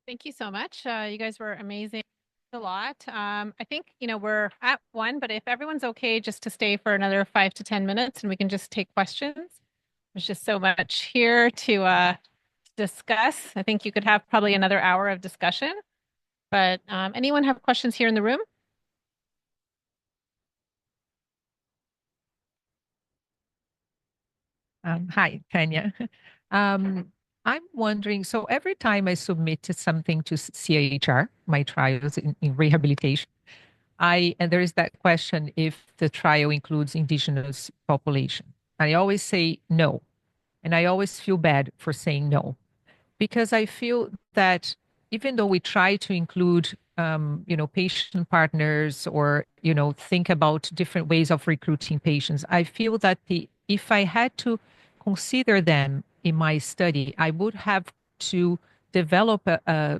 Thank you so much. You guys were amazing. A lot. I think, we're at 1, but if everyone's okay just to stay for another 5 to 10 minutes and we can just take questions. There's just so much here to discuss. I think you could have probably another hour of discussion, but anyone have questions here in the room? Hi, Tanya. I'm wondering, so every time I submit something to CIHR, my trials in rehabilitation, and there is that question if the trial includes indigenous population. I always say no. And I always feel bad for saying no, because I feel that even though we try to include, patient partners or, think about different ways of recruiting patients, I feel that if I had to consider them in my study, I would have to develop a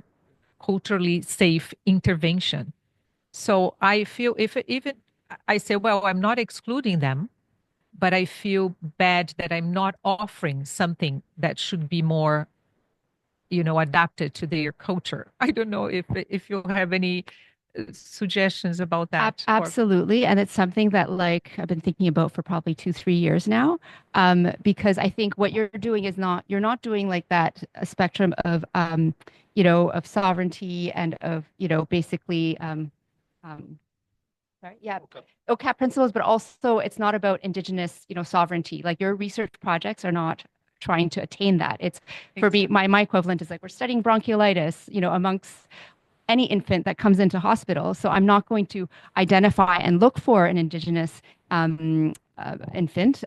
culturally safe intervention. So I feel even I say, well, I'm not excluding them, but I feel bad that I'm not offering something that should be more, adapted to their culture. I don't know if you have any suggestions about that. Absolutely. And it's something that I've been thinking about for probably 2-3 years now. Because I think what you're doing is you're not doing like that a spectrum of, of sovereignty and of, basically, sorry, yeah, OCAP principles, but also it's not about indigenous, sovereignty. Like your research projects are not trying to attain that. It's for me, my equivalent is like we're studying bronchiolitis, amongst any infant that comes into hospital. So I'm not going to identify and look for an indigenous infant,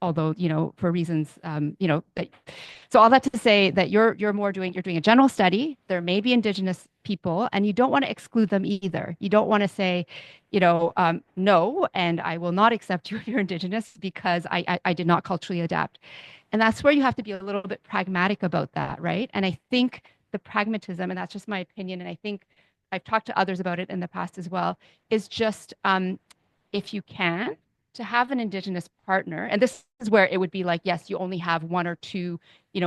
although for reasons so all that to say that you're doing a general study. There may be indigenous people, and you don't want to exclude them either. You don't want to say no, and I will not accept you if you're indigenous because I did not culturally adapt. And that's where you have to be a little bit pragmatic about that, right? And I think the pragmatism, and that's just my opinion, and I think I've talked to others about it in the past as well, is just if you can, to have an indigenous partner, and this is where it would be like, yes, you only have 1 or 2,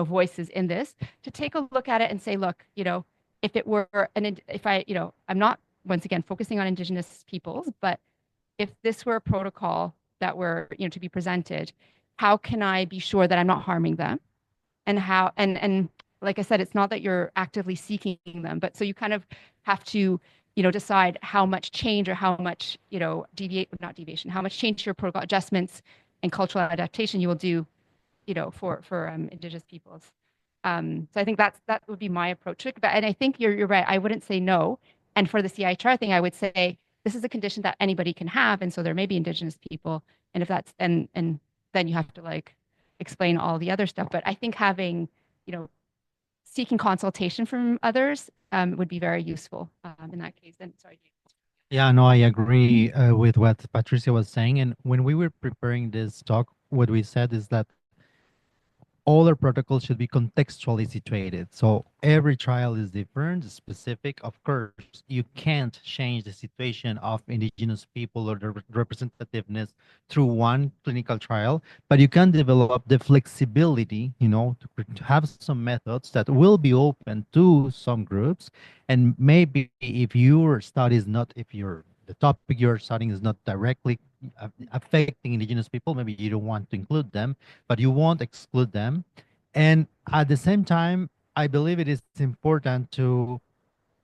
voices in this, to take a look at it and say, look, if it were I'm not, once again, focusing on indigenous peoples, but if this were a protocol that were, to be presented, how can I be sure that I'm not harming them? And how, and like I said, it's not that you're actively seeking them, but so you kind of have to, decide how much change or how much, not deviation, how much change to your protocol adjustments and cultural adaptation you will do for Indigenous peoples. So I think that would be my approach to it. But, and I think you're right. I wouldn't say no. And for the CIHR thing, I would say this is a condition that anybody can have, and so there may be Indigenous people, and if that's and then you have to like explain all the other stuff. But I think having seeking consultation from others would be very useful in that case. And sorry. Yeah, no, I agree with what Patricia was saying. And when we were preparing this talk, what we said is that all our protocols should be contextually situated. So every trial is different, specific. Of course, you can't change the situation of Indigenous people or the representativeness through one clinical trial, but you can develop the flexibility, to have some methods that will be open to some groups. And maybe if your study is not, if the topic you're studying is not directly affecting Indigenous people, maybe you don't want to include them, but you won't exclude them. And at the same time, I believe it is important to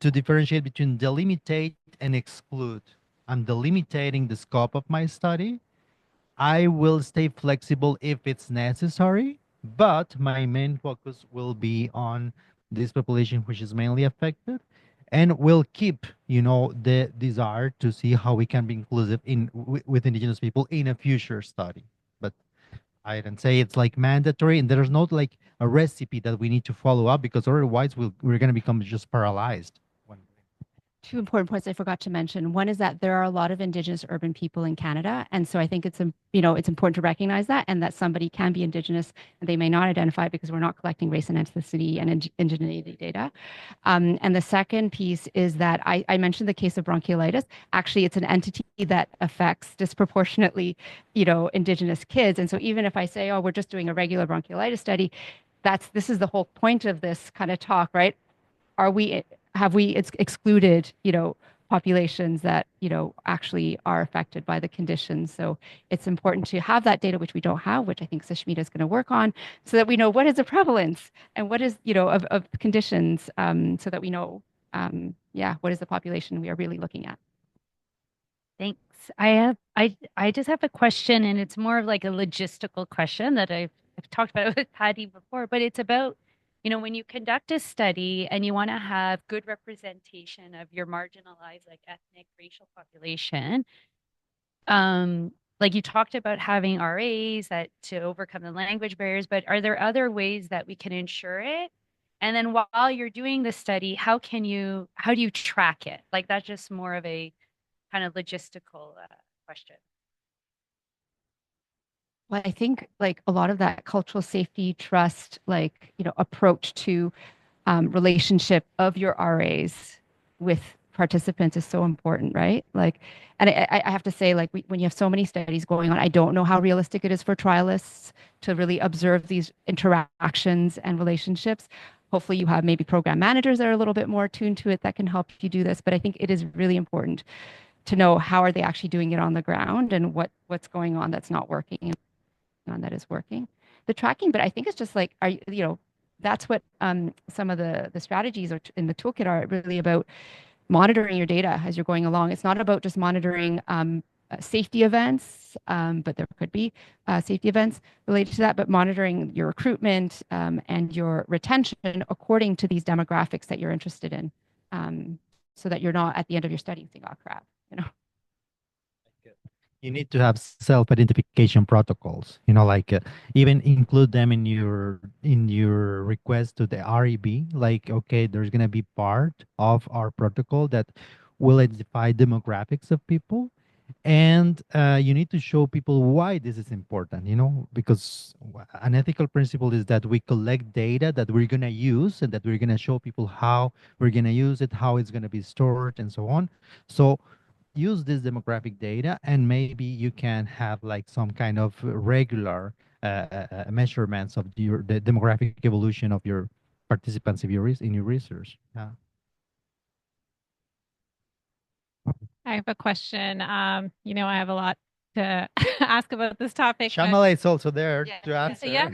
differentiate between delimitate and exclude. I'm delimiting the scope of my study. I will stay flexible if it's necessary, but my main focus will be on this population which is mainly affected, and we'll keep the desire to see how we can be inclusive with Indigenous people in a future study. But I don't say it's like mandatory, and there's not like a recipe that we need to follow up, because otherwise we're going to become just paralyzed. Two important points I forgot to mention. One is that there are a lot of Indigenous urban people in Canada. And so I think it's important to recognize that, and that somebody can be Indigenous and they may not identify because we're not collecting race and ethnicity and indigeneity data. And the second piece is that I mentioned the case of bronchiolitis. Actually, it's an entity that affects disproportionately, Indigenous kids. And so even if I say, oh, we're just doing a regular bronchiolitis study, this is the whole point of this kind of talk, right? Have we excluded, populations that, actually are affected by the conditions? So it's important to have that data, which we don't have, which I think Sushmita is going to work on, so that we know what is the prevalence and what is, of conditions, so that we know, what is the population we are really looking at. Thanks. I just have a question, and it's more of like a logistical question that I've talked about with Patty before, but it's about, when you conduct a study and you want to have good representation of your marginalized, like ethnic, racial population, like you talked about having RAs to overcome the language barriers, but are there other ways that we can ensure it? And then while you're doing the study, how do you track it? Like that's just more of a kind of logistical question. Well, I think like a lot of that cultural safety, trust, approach to relationship of your RAs with participants is so important, right? Like, and I have to say, like, when you have so many studies going on, I don't know how realistic it is for trialists to really observe these interactions and relationships. Hopefully you have maybe program managers that are a little bit more attuned to it that can help you do this. But I think it is really important to know how are they actually doing it on the ground, and what's going on that's not working and that is working. The tracking, but I think it's just like, that's what some of the strategies in the toolkit are really about, monitoring your data as you're going along. It's not about just monitoring safety events, but there could be safety events related to that, but monitoring your recruitment and your retention according to these demographics that you're interested in, so that you're not at the end of your study saying, oh crap, You need to have self-identification protocols, even include them in your request to the REB. Like, okay, there's going to be part of our protocol that will identify demographics of people. And you need to show people why this is important, because an ethical principle is that we collect data that we're going to use, and that we're going to show people how we're going to use it, how it's going to be stored, and so on. So use this demographic data, and maybe you can have like some kind of regular measurements of the demographic evolution of your participants in your research. Yeah. I have a question. I have a lot to ask about this topic. Syamala is also there to answer. Yeah.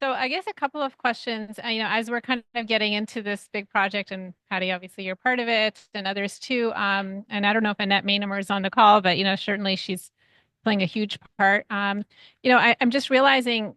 So I guess a couple of questions, as we're kind of getting into this big project, and Patty, obviously you're part of it, and others too. And I don't know if Annette Mainamer is on the call, but, certainly she's playing a huge part. I'm just realizing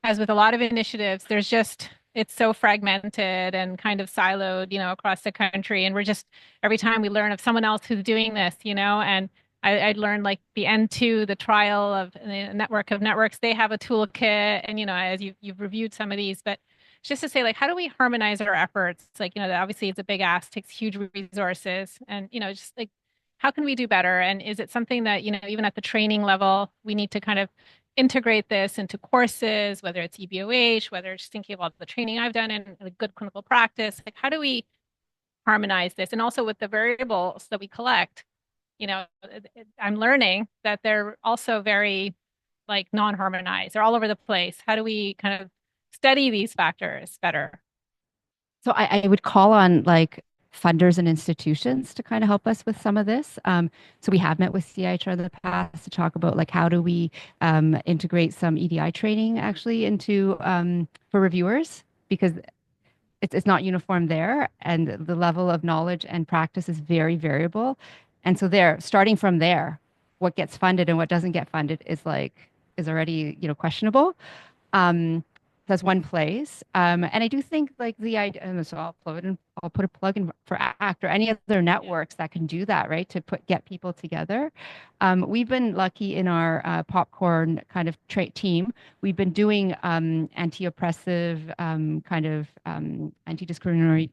as with a lot of initiatives, it's so fragmented and kind of siloed, across the country. And we're just, every time we learn of someone else who's doing this, and I'd learned like the N2, the trial of the network of networks, they have a toolkit. And, as you've reviewed some of these, but just to say, like, how do we harmonize our efforts? Like, obviously it's a big ask, takes huge resources. And, just like, how can we do better? And is it something that, even at the training level, we need to kind of integrate this into courses, whether it's EBOH, whether it's thinking about the training I've done and a good clinical practice? Like, how do we harmonize this? And also with the variables that we collect, I'm learning that they're also very like non-harmonized. They're all over the place. How do we kind of study these factors better? So I would call on like funders and institutions to kind of help us with some of this. So we have met with CIHR in the past to talk about like how do we integrate some EDI training actually into for reviewers, because it's not uniform there, and the level of knowledge and practice is very variable. And so starting from there, what gets funded and what doesn't get funded is already questionable. That's one place. And I do think like the idea, so I'll put a plug in for ACT or any other networks that can do that, right? To get people together. We've been lucky in our popcorn kind of team. We've been doing anti-oppressive kind of anti-discriminatory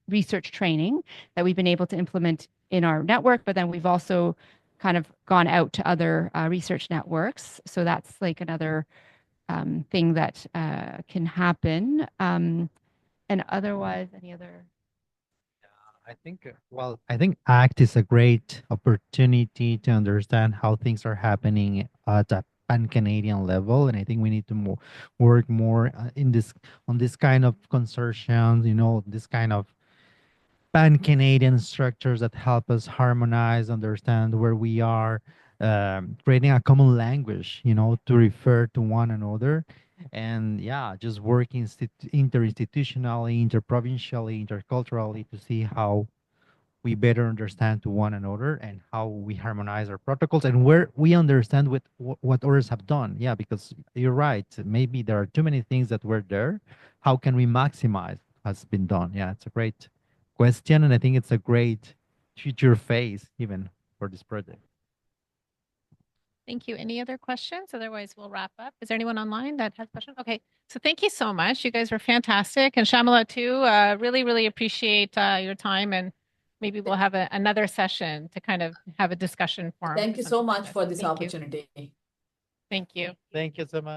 research training that we've been able to implement in our network, but then we've also kind of gone out to other research networks. So that's like another thing that can happen. And otherwise, any other? I think ACT is a great opportunity to understand how things are happening at a pan-Canadian level, and I think we need to work more on this kind of consortium, this kind of pan-Canadian structures that help us harmonize, understand where we are, creating a common language, to refer to one another. And yeah, just working interinstitutionally, interprovincially, interculturally to see how we better understand to one another and how we harmonize our protocols and where we understand what others have done. Yeah, because you're right. Maybe there are too many things that were there. How can we maximize what's been done? Yeah, it's a great question. And I think it's a great future phase even for this project. Thank you. Any other questions? Otherwise, we'll wrap up. Is there anyone online that has questions? Okay. So thank you so much. You guys were fantastic. And Syamala too, really, really appreciate your time. And maybe we'll have another session to kind of have a discussion forum. Thank you so much for this Thank you. opportunity. Thank you. Thank you so much.